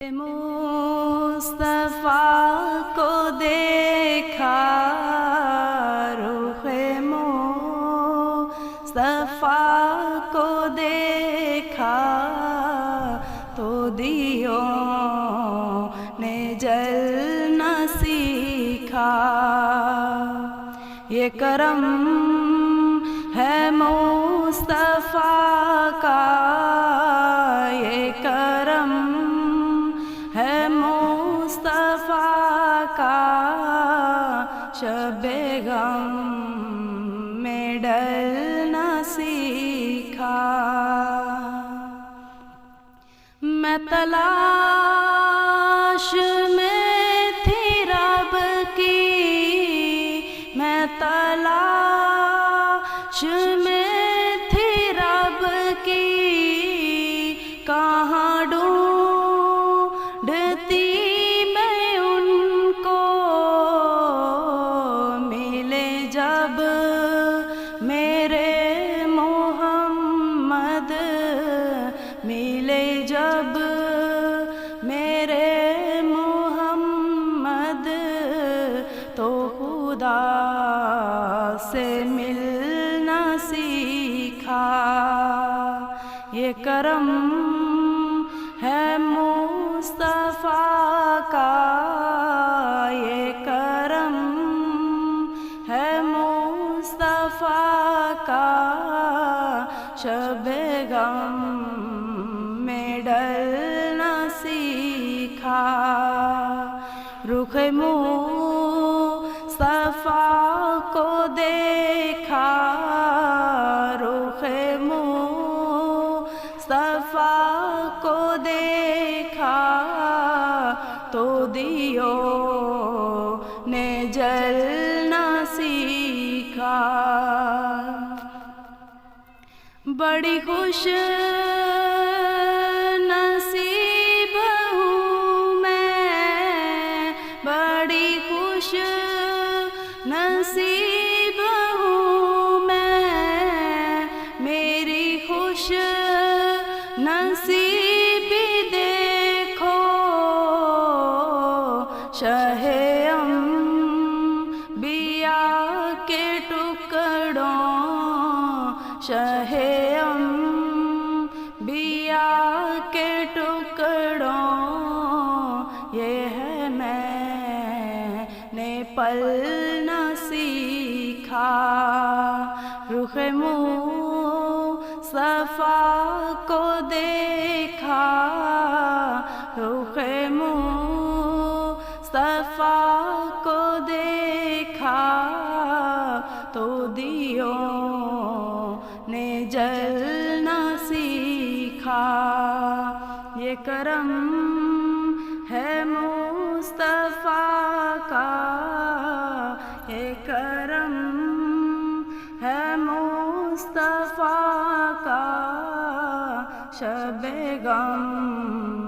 مصطفیٰ کو دیکھا، رخ مصطفیٰ کو دیکھا تو دیوں نے جلنا سیکھا۔ یہ کرم ہے مصطفیٰ کا، یہ کرم ہے مصطفیٰ کا، شب غم میں ڈلنا سیکھا۔ میں تلاش میں تھی رب کی، میں تلاش میں تھی رب کی، کہاں ڈھونڈتی میں ان کو، ملے جب میرے محمد، ملے جب میرے محمد، تو خدا سے ملنا سیکھا۔ یہ کرم ہے مصطفیٰ کا، یہ کرم ہے مصطفیٰ کا، شب غم میں ڈلنا سیکھا۔ رخ مصطفیٰ کو دیکھا، رخ مصطفیٰ کو دیکھا تو دیوں نے جلنا سیکھا۔ بڑی خوش نصیب ہوں میں، بڑی خوش نصیب ہوں میں، میری خوش نصیبی دیکھو، شاہ انبیاء کے ٹکڑوں، شاہ انبیاء کے ٹکڑوں، یہ ہے میں نے پلنا سیکھا۔ رخ مصطفیٰ کو دیکھا، رخ مصطفیٰ کو دیکھا تو دیوں نے جلنا سیکھا۔ یہ کرم ہے مصطفیٰ کا، یہ کرم ہے مصطفیٰ کا، شب غم